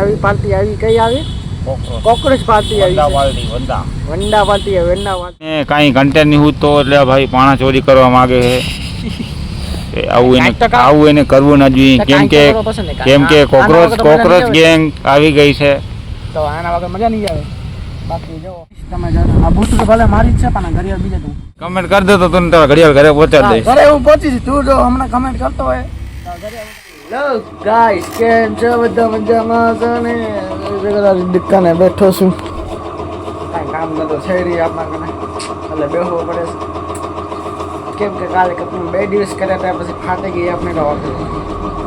નવી પાર્ટી આવી કઈ આવી કોકરોચ પાર્ટી આવી વંડા પાર્ટી કાંઈ કન્ટેન્ટ નહીં તો એટલે ભાઈ પાણા ચોરી કરવા માંગે છે આવું એને કરવું ન જોઈએ કેમ કે કોકરોચ ગેંગ આવી ગઈ છે તો આના વગર મજા નહીં આવે બાકી જો તમે આ બૂટ તો ભલે મારી જ છે પણ ઘડિયાળ બીજે તું કમેન્ટ કરી દે તો તને તારા ઘડિયાળ ઘરે પહોંચાડી દઈશ ઘરે હું પહોંચી છું તું જો હમણાં કમેન્ટ કરતો હોય હેલો ગાઈસ કેમ છો બધા મજામાં છો ને દુકાને બેઠો છું કાંઈ કામ નતો છે રહી આપણા કને એટલે બેસવું પડે છે કેમ કે કાલે કંપની 2 દિવસ કર્યા હતા પછી ફાટી ગઈ આપણે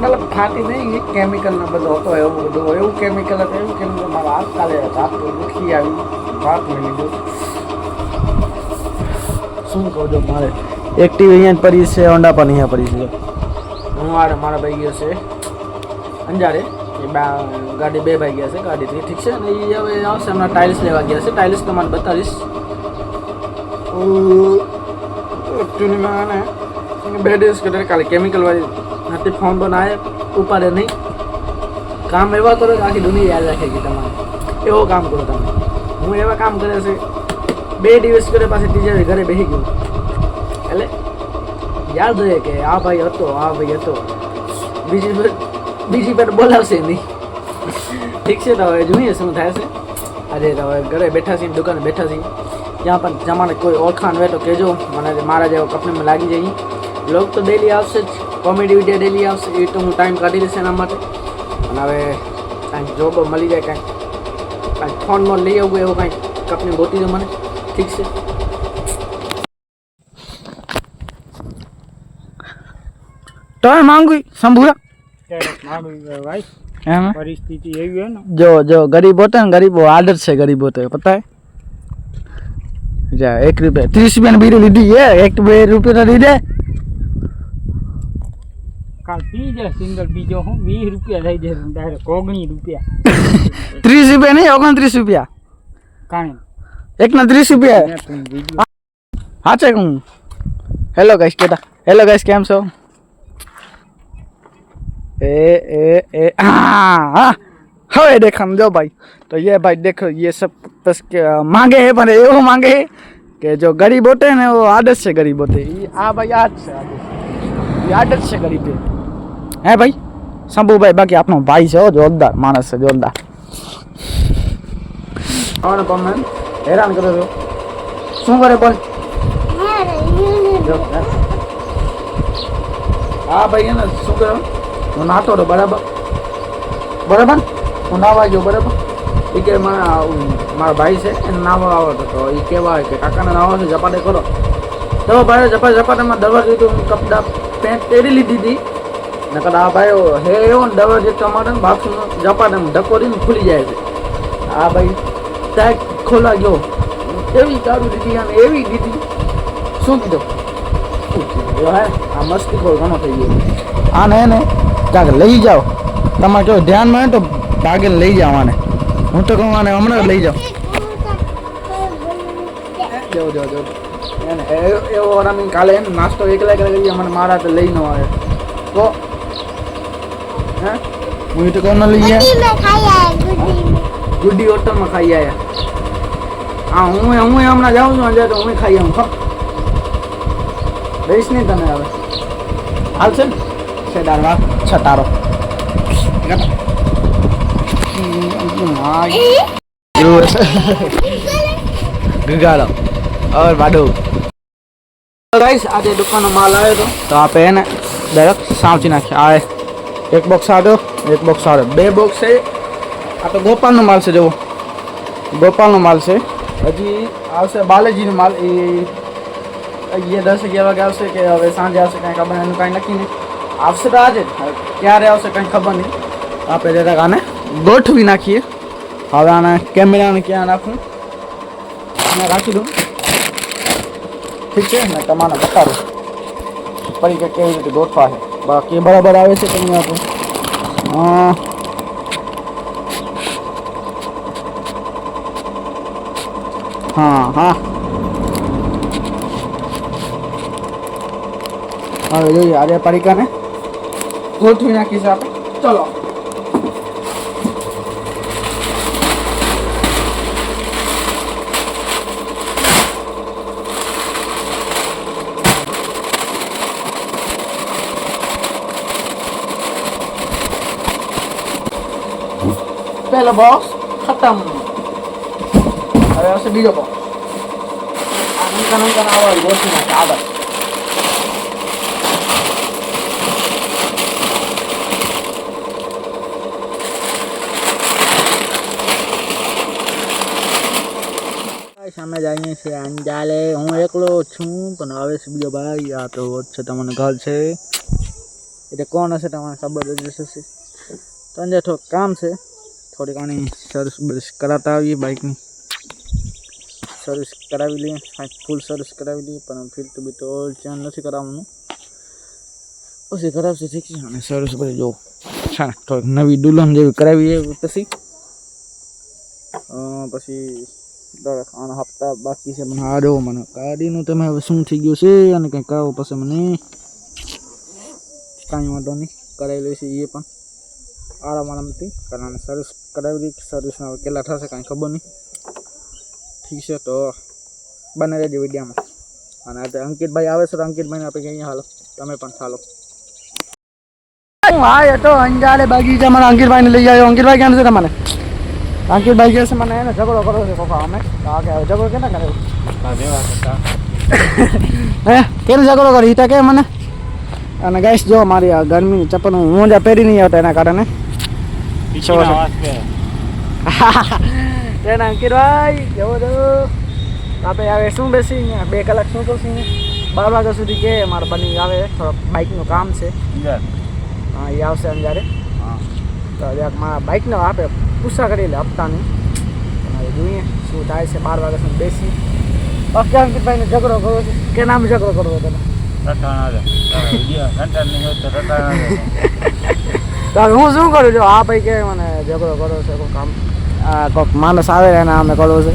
મતલબ ફાટી નહીં કેમિકલ ને બધું હતો એવું બધું એવું કેમિકલ હતું એવું કેમિકલ મારા હાથ કાલે હાથ દુખી આવી વાત મેં લીધું શું કહું છો મારે એક્ટિવ અહીંયા પડી છે હોન્ડા પણ અહીંયા પડી છે હું મારા ભાઈ ગયો છે અંજારે એ ગાડી 2 ભાઈ ગયા છે ગાડીથી ઠીક છે ને એ હવે આવશે હમણાં ટાઇલ્સ લેવા ગયા છે ટાઇલ્સ તમારે બતાવીશ એકચ્યુઅલીમાં ને 2 દિવસ કરે કાલે કેમિકલ વાળી નથી ફોન પણ આવે ઉપાડે નહીં કામ એવા કરો કે આખી દુનિયા યાદ રાખે કે તમારે એવો કામ કરો તમે હું એવા કામ કરે છે 2 દિવસ કરે પાછી ત્રીજા ઘરે બેસી ગયું એટલે યાદ રહે કે આ ભાઈ હતો બીજી પર બોલાવશે નહીં ઠીક છે તો હવે જોઈએ શું થાય છે આજે તો હવે ઘરે બેઠા છીએ દુકાને બેઠા છીએ ત્યાં પણ તમારે કોઈ ઓળખાણ હોય તો કહેજો મને મારા જેવો કંપનીમાં લાગી જઈએ બ્લોગ તો ડેલી આવશે જ કોમેડી વિડીયો ડેલી આવશે એ તો હું ટાઈમ કાઢી દઈશ એના માટે અને હવે કાંઈક જોબ મળી જાય કાંઈક ફોનમાં લઈ આવવું એવું કાંઈક કંપની ગોતી દો મને ઠીક છે તો માંગુ સંભુરા परिस्थिति यही है ना जो गरीब होता है ना गरीब आदत से गरीब होते हैं पता है जा 1 रुपया 30 रुपया बीड़ी लीधी है 1 रुपया ली दे काल पी जा सिंगल बीजो हूं 20 रुपया लई दे डायरेक्ट 19 रुपया 30 रुपया नहीं 29 रुपया काने एक ना 30 रुपया हाँ चेक हूँ हेलो गाइस केटा हेलो गाइस કેમ છો हाँ હવે देखो जो भाई तो ये भाई देखो ये सब बस मांगे है पर वो मांगे है कि जो गरीब होते हैं ना वो आदत से गरीब होते हैं हाँ भाई आदत से गरीब है भाई शंभू भाई बाकी आपनो भाई છે જોરદાર માણસ છે જોરદાર કોણ પણ હેરાન કરો છો શું કરે બોલ હા ભાઈ એને શું કરો હું નાતો તો બરાબર હું નાવા ગયો બરાબર એ કે મારા ભાઈ છે એને નાવા આવતો તો એ કહેવા કે કાકાને નાવા છે ઝપાટે કરો તો ભાઈ ઝપાટામાં દવા લીધું કપડા પેન્ટ પહેરી લીધી હતી નકર આ ભાઈ હે એવો ને દવા જે ટમાટર બાથરૂમ ઝપાટામાં ઢકોરીને ખુલી જાય છે આ ભાઈ ટાઈટ ખોલા ગયો એવી દારૂ દીધી અને એવી દીધી શું કીધું હે આ મસ્તી ખોલ ઘણો થઈ ગયો આને એને ક્યાંક લઈ જાઓ તમારે કેવું ધ્યાનમાં હોય તો ભાગે લઈ જાઓ આને હું તો કહું આને હમણાં લઈ જાઓ જો એને એવો અમે કાલે એમ નાસ્તો એકલા કરીએ મને મારા તો લઈ ન આવે તો હે હું તો કહું ન લઈ ગયા ગુડી હોટલમાં ખાઈ આવ્યા હા હું હમણાં જાઉં છું આજે તો હું ખાઈ આવું રહીશ નહીં તને હવે હાલ છે ને સેદાર વાત છતારો ગગાડો और बाडू गाइस आज दुकान में माल आयो तो आप है ना डायरेक्ट सावची नाखी आ एक बॉक्स आडो एक बॉक्स आडो 2 बॉक्स है आ तो गोपाल नो माल से जो गोपाल नो माल से हजी आवशे बालाजी नो माल ये 10-11 वागे आवशे के हवे सांजे आवशे कई खबर नहीं कई नक्की नहीं आवशे तो आज क्यारे आवशे कई खबर नहीं आप जरा आने गोठवी नाखीए हवे आने कैमरा ने क्या नाखूं मैं राखी दूं ठीक है मैं तमाने बताऊं परी के केवी रीते गोठवा है बाकी बराबर आवे छे तमे आपो हाँ हाँ હવે જોઈએ આજે પરીકાને ગોઠવી નાખીશ આપણે ચલો પહેલો બોક્સ ખતમ. હવે આવશે બીજો બોક્સ. આ નંકા આવા ગોઠવી નાખે આગળ. સામે જઈએ છે અંજાલે. હું એકલો છું પણ આવે છે બીજો ભાઈ. આ તો છે તમને ઘર છે એટલે કોણ હશે તમને ખબર જ હશે. તો અંદર થોડુંક કામ છે, થોડી ઘણી સર્વિસ કરાવતા આવીએ. બાઇકની સર્વિસ કરાવી લઈએ, ફૂલ સર્વિસ કરાવી લઈએ. પણ ફિલ્ટર બી તો ચેન્જ નથી કરાવવાનું, પછી કરાવશે ઠીક છે. અને સર્વિસ બધી જો થોડીક નવી દુલ્હન જેવી કરાવીએ. પછી આના હપ્તા બાકી છે. મને હારો મને ગાડીનું તમે હવે શું થઈ ગયું છે અને કંઈ કરાવો પછી મને કાંઈ વાંધો નહીં, કરાવી લઈશું એ પણ આરામથી. કારણ સર્વિસ કરાવી દઈએ. સર્વિસમાં હવે કેટલા થશે કાંઈ ખબર નહીં. ઠીક છે, તો બને રહેજો વિડીયોમાં. અને અત્યારે અંકિતભાઈ આવે છે તો અંકિતભાઈને આપણે કહીએ હાલો, તમે પણ ચાલો. હા એ તો અંજાલે બગીચા મને અંકિતભાઈને લઈ આવ્યો. અંકિતભાઈ કેમ છે તમને? અંકિતભાઈ કહે છે મને એને ઝઘડો કરો છે કોકા. અમે ઝઘડો કેને કરે હે કેને ઝઘડો કરી તા કે મને. અને ગાઈસ જો મારી આ ગરમીની ચપ્પલ હું મોજા પહેરી નહીં આવતા એના કારણે. તેને અંકિતભાઈ જવો દો આપણે હવે શું બેસી અહીંયા 2 કલાક શું કરશું? 12 વાગ્યા સુધી કે મારે બની આવે. થોડોક બાઇકનું કામ છે. હા એ આવશે અંજારે. તો મારા બાઇકનો આપણે પૂછા કરી લે હપ્તાની. હવે જોઈએ શું થાય છે. 12 વાગ્યા સુધી બેસી ઓકે. અંકિતભાઈને ઝઘડો કરવો છે કે નામ ઝઘડો કરવો તને? તો હું શું કરું છું? આ ભાઈ કે મને ઝઘડો કરો છે કોઈ કામ કોઈક માણસ આવે એના અમે કરવો છે.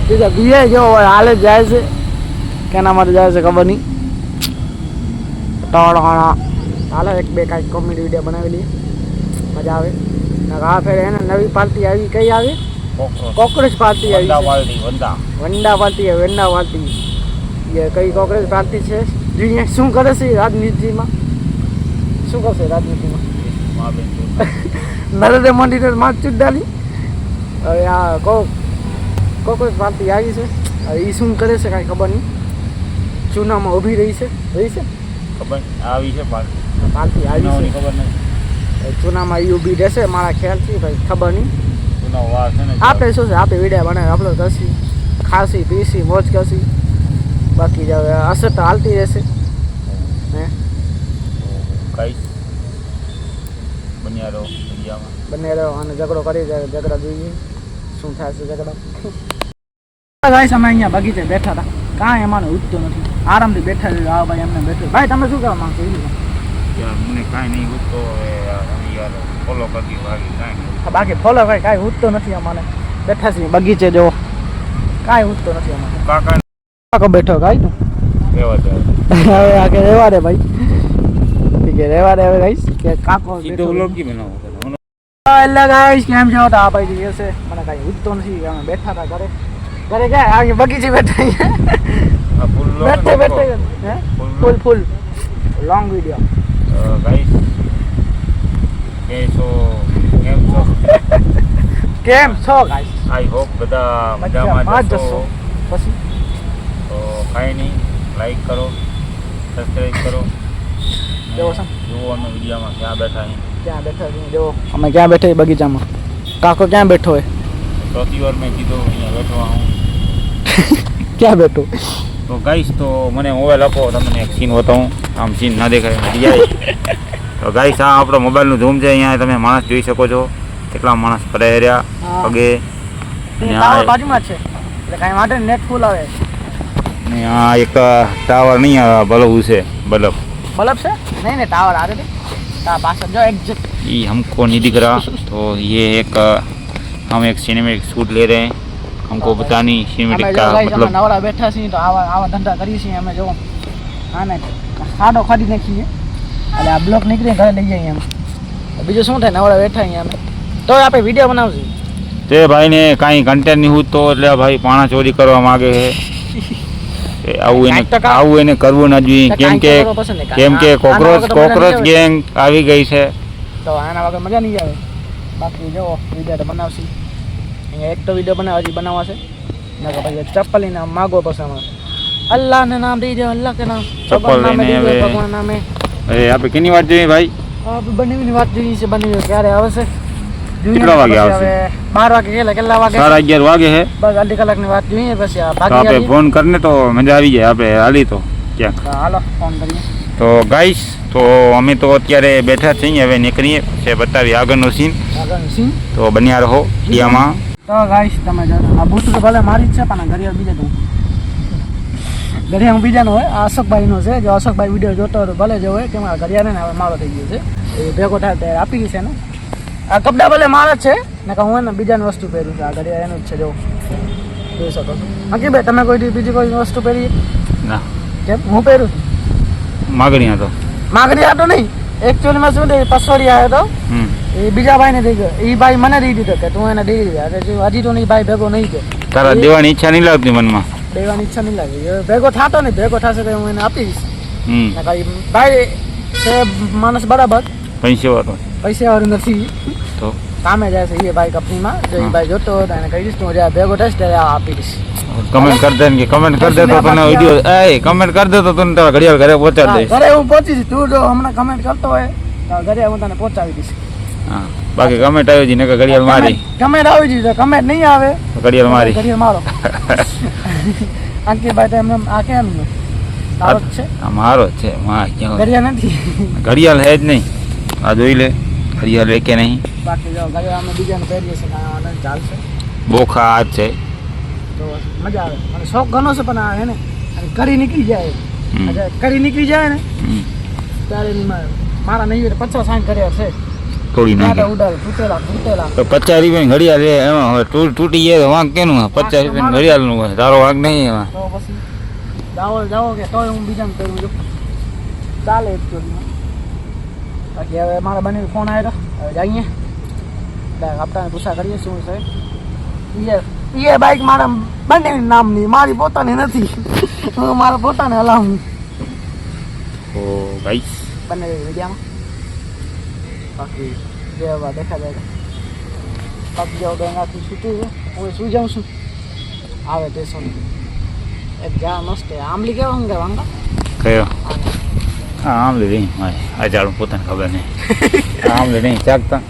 બીજા બીએ જો હાલે જાય છે કેના માટે જાય છે ખબર નહીં. ટોળાણા હાલે 1-2 કાંઈક કોમેડી વિડીયો બનાવી લઈએ, મજા આવે. આ ફેર એને નવી પાર્ટી આવી. કઈ આવી? કોકરોચ પાર્ટી આવી. વંડા પાર્ટી. વેંડા પાર્ટી એ કઈ કોકરોચ પાર્ટી છે? જોઈએ શું કરે છે રાજનીતિમાં. શું કરશે રાજનીતિમાં? નરેન્દ્ર મોદીને માથચૂટ ડાલી. હવે આ કોકરોચ પાર્ટી આવી છે. હવે એ શું કરે છે કાંઈ ખબર નહીં. ચૂનામાં ઊભી રહી છે ખબર આવી છે પાર્ટી આવી છે ખબર નહીં. ચૂનામાં એ ઊભી રહેશે મારા ખ્યાલથી ભાઈ, ખબર નહીં. આપણે શું છે આપણે વિડીયો બનાવી અપલોડ કરશી, ખાસી પીસી મોજ કરશી. બાકી જ હવે અસર તો હાલતી રહેશે. હે બને રહ્યો અને ઝઘડો કરી જાય. ઝઘડા જોઈએ શું થાય છે ઝઘડા. ગાઈસ અમે અહીંયા બગીચે બેઠા હતા. કાંઈ અમારે ઉઠતો નથી. આરામથી બેઠા છે. આ ભાઈ એમને બેઠો. ભાઈ તમે શું કહેવા માંગશો? મને કાંઈ નહીં ઉઠતો. ફોલો કરતી બાકી ફોલો કાંઈ ઉઠતો નથી. અમારે બેઠા છીએ બગીચે. જો કાંઈ ઉઠતો નથી અમારે. કાકો બેઠો કાંઈ તું હવે આગે રહેવા દે ભાઈ. ઠીક છે રહેવા દે હવે ગાઈસ કે કાકો એટલે ગાઈસ કેમ છો? તો આ ભાઈ જે છે મને કાંઈ ઉઠતો નથી. અમે બેઠા હતા ઘરે ગયા અહીંયા બગીચે બેઠા બેઠે હે ફૂલ લોંગ વિડીયો. ગાઈસ કેમ છો ગાઈસ? આઈ હોપ બધા મજામાં જશો. પછી તો કાંઈ નહીં, લાઈક કરો, સબસ્ક્રાઈબ કરો. જુઓ અમે વિડીયોમાં ક્યાં બેઠા છીએ. જો અમે ક્યાં બેઠા બગીચામાં. કાકો ક્યાં બેઠો હોય? ચોથી વાર મેં કીધું અહીંયા બેઠો હું. ક્યાં બેઠો? તો ગાઈસ તો મને મોબાઈલ આપો, તમને એક સીન બતાવું. આમ સીન ના દેખાય જાય. તો ગાઈસ આ આપણો મોબાઈલનું ઝૂમ છે. અહીંયા તમે માણસ જોઈ શકો છો કેટલા માણસ ફરે રહ્યા પગે. બાજુમાં છે એટલે કાંઈ માટે નેટ ફૂલ આવે. ને આ એક ટાવર નહીં આવે, બલ્બ છે. બલ્બ છે नहीं टावर आ रहे थे पास जो एग्जैक्ट ये हमको नहीं दिख रहा. तो ये एक हम एक सिनेमेटिक शूट ले रहे हैं. हमको पता नहीं सिनेमेटिक का मतलब नवरा बैठा सी तो आवा धंधा करी सी हमें जो आने खाडो खरीद नाखीए એટલે આ બ્લોક નીકળી ઘરે લઈ જઈએ એમ. બીજું શું થાય નવરા બેઠા અહીંયા અમે તો આપણે વિડીયો બનાવશું. તે ભાઈને કાંઈ કન્ટેન્ટ નહીં હોતો એટલે ભાઈ પાણા ચોરી કરવા માંગે છે. આવું એને કરવું ના જોઈએ. કેમ કે કોકરોચ ગેંગ આવી ગઈ છે તો આના વગર મજા નહીં આવે. બાકી જો વિડીયો તો બનાવશી અહીંયા એક તો વિડીયો બનાવવા છે ના કે ભાઈ ચપ્પલ લઈને માગો પછી અમારે અલ્લાહ ને નામ દઈ દે અલ્લાહ કે નામ ચપ્પલ નામે લઈને દઈ દે હવે ભગવાન નામે આપણે કેની વાત જોઈએ ભાઈ બનીની વાત જોઈએ છે બની ક્યારે આવશે કેટલા વાગે આવશે? 12 વાગે કેટલા વાગે 11:30 વાગે છે બસ અડધી કલાકની વાત જોઈએ પછી આ તો ભાગી આપણે આવીએ. ફોન કરીને તો મજા આવી જાય આપણે હાલી તો ક્યાંક તો હાલો ફોન કરીએ તો ગાઈસ તો અમે તો અત્યારે બેઠા છીએ હવે નીકળીએ છે બતાવી આગળનો સીન આગળ સીન તો બન્યા રહો વિડીયોમાં તો ગાઈસ તમે જો આ બૂટ તો ભલે મારી જ છે પણ ઘડિયાળ બીજા તો ઘડિયાળ બીજાનો હોય આ અશોકભાઈનો છે જો અશોકભાઈ વિડીયો જોતો હોય તો ભલે જો હોય કે મારા ઘડિયાળ ને હવે મારો થઈ ગયો છે એ ભેગો થાય ત્યારે આપી છે ને આ કપડા ભલે મારા જ છે ને કે હું એને બીજાની વસ્તુ પહેરું છું આ ઘડિયાળ એનું જ છે જો જોઈ શકો છો બાકી ભાઈ તમે કોઈ બીજી કોઈ વસ્તુ પહેરી ના કેમ હું પહેરું છું માગણીયા તો માગણી આટો નહીં એકચ્યુઅલીમાં શું થયું પસોડી આવ્યો તો એ બીજા ભાઈને દઈ ગયો એ ભાઈ મને દઈ દીધો કે તું એને દઈ દીધા હજી તો નહીં ભાઈ ભેગો નહીં ગયો તારા દેવાની ઈચ્છા નહીં લાગતી મનમાં દેવાની ઈચ્છા નહીં લાગી એ ભેગો થતો નહીં ભેગો થશે તો હું એને આપીશ હમ ને ભાઈ ભાઈ છે માણસ બરાબર પૈસે વાળો પૈસાવાળું નથી તો કામે જાય છે એ ભાઈ કંપનીમાં જો એ ભાઈ જોતો હોય તો એને કહી દઈશ તું જ્યારે ભેગો થઈશ ત્યારે આ આપી દઈશ કમેન્ટ કર દે કે કમેન્ટ કર દે તો તને વિડિયો એ કમેન્ટ કર દે તો તને તારા ઘડિયાળ ઘરે પહોંચાડી દઈશ ઘરે હું પહોંચી જઈશ તું જો હમણાં કમેન્ટ કરતો હોય તો ઘરે હું તને પહોંચાડી દઈશ હા બાકી કમેન્ટ આવી જી ને કે ઘડિયાળ મારી કમેન્ટ આવી જઈ કમેન્ટ નહીં આવે તો ઘડિયાળ મારી ઘડિયાળ મારો અંકિતભાઈ તો એમને આ કેમ તારો જ છે આ મારો જ છે માં ક્યાં ઘડિયાળ નથી ઘડિયાળ હે જ નહીં આ જોઈ લે ઘડિયાળ લે કે નહીં બાકી જો ઘડિયાળ અમે બીજાને પહેરીએ છીએ કાંઈ ચાલશે બોખા હાથ છે તો મજા આવે અને શોખ ઘણો છે પણ આ હે ને કરી નીકળી જાય કરી નીકળી જાય ને ત્યારે મારા નહીં હોય 50-60 ઘડિયાળ છે તોડી નાખે ઉડાડે તૂટેલા તો 50 રૂપિયાની ઘડિયાળ લે એમાં હવે તૂટી જાય તો વાંક કેનું 50 રૂપિયાની ઘડિયાળનું હોય તારો વાંક નહીં એમાં તો પછી જાઓ કે તોય હું બીજાને કરું છું ચાલે એકચ્યુઅલીમાં બાકી હવે મારા બંને ફોન આવ્યો હવે જઈએ આપતાને પૂછા કરીએ શું છે એ બાઈક મારા બંને નામની મારી પોતાની નથી હું મારા પોતાને હલાવું તો ગાઈસ બંને વિડીયામાં બાકી જે હવે દેખા જાય બાકી જાઓ ગંગાથી છૂટું છે હું સુઈ જાઉં છું આવે સ્ટેશન એક જા મસ્ત આંબલી કેવા હું વાંગા કયો હા આમલે નહીં આ જાડું પોતાને ખબર નહીં આમલે નહીં ચાકતા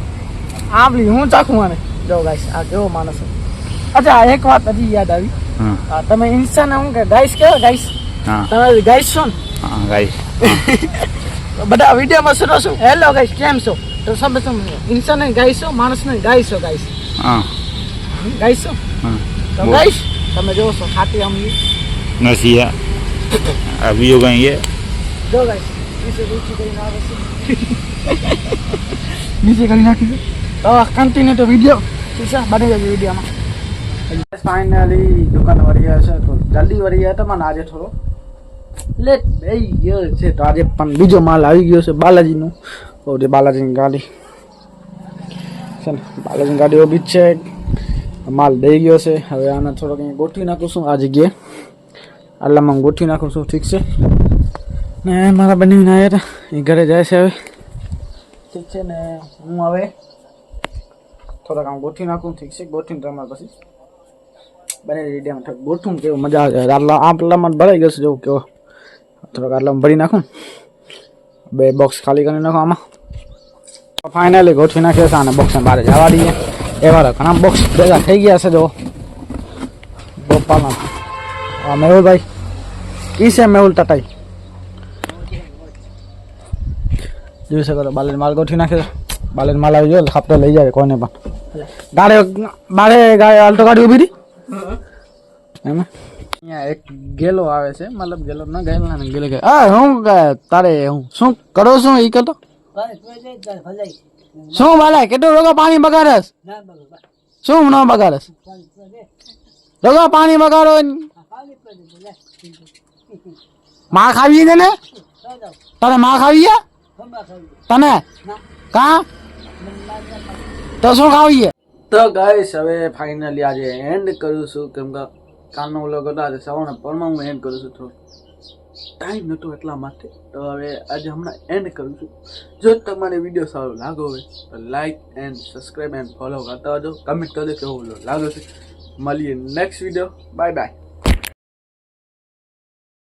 આંબલી હું ચાખું આને જો ગાઈસ આ કેવો માણસ છે અચ્છા એક વાત હજી યાદ આવી હા તમે ઇન્સાન હું કે ગાઈસ કેવો ગાઈસ હા તમે ગાઈસ છો ને હા ગાઈસ બધા વિડીયોમાં શું શું હેલો ગાઈસ કેમ છો તો સબ ઇન્સાન ગાઈસ છો માણસ ને ગાઈસ છો ગાઈસ હા ગાઈસ છો હા તો ગાઈસ તમે જોવો છો ખાતી આંબલી નથી આ બીજો કઈ છે જો ગાઈસ નીચે કરીને આવે છે નીચે કરી નાખી તો કન્ટિન્યુ તો વિડીયો ઠીક છે બની જશે વિડીયોમાં ફાઇનલી દુકાન વળી ગયા છે તો જલ્દી વળી ગયા હતા મને આજે થોડો લેટ થઈ ગયો છે તો આજે પણ બીજો માલ આવી ગયો છે બાલાજીનું ઓકે બાલાજીની ગાડી છે ને બાલાજીની ગાડી ઊભી જ છે માલ દઈ ગયો છે હવે આને થોડોક અહીંયા ગોઠવી નાખું છું આ જગ્યાએ આટલામાં ગોઠવી નાખું છું ઠીક છે ને મારા બંને આવ્યા હતા એ ઘરે જાય છે હવે ઠીક છે ને હું હવે થોડાક આમ ગોઠવી નાખું ઠીક છે ગોઠવીને તમારે પછી બને રેડિયામાં થોડુંક ગોઠવું કેવું મજા આવે આટલામાં ભરાઈ ગયો છે જેવું કેવો થોડોક આટલામાં ભરી નાખું 2 બોક્સ ખાલી કરી નાખો આમાં ફાઇનલી ગોઠવી નાખ્યો છે અને બોક્સને બહાર જવા દઈએ એવા ઘણા બોક્સ ભેગા થઈ ગયા છે જો ગોપાલના મેહુલભાઈ કી છે મેહુલ ટટાઈ જોઈ શકો તો બાલેર માલ ગોઠવી નાખ્યો બાલેર માલ આવી ગયો ખાપતો લઈ જાય કોઈને પણ ગાડી બારે આલ્ટો ગાડી ઊભી હતી એમાં અહીંયા એક ગેલો આવે છે મતલબ ગેલો ના ગયેલ ના ગેલો કે આ હું તારે હું શું કરો શું ઈ કરતો શું બાલા કેટલું રોગો પાણી બગાડસ શું ન બગાડસ રોગો પાણી બગાડો માં ખાવી છે ને તને માં ખાવી તને કા તો શું ખાવી તો ગાઈસ હવે ફાઇનલી આજે એન્ડ કરું છું કેમ કે કાલનો વ્લોગ હતો આજે સવારના પરમાં હું એન્ડ કરું છું થોડું ટાઈમ નહોતો એટલા માટે. તો હવે આજે હમણાં એન્ડ કરું છું. જો તમારે વિડીયો સારો લાગ્યો હોય તો like and subscribe and follow કરતા હોજો. કમેન્ટ કરજો કેવો લાગ્યો છે. મળીએ નેક્સ્ટ વિડીયો. Bye bye.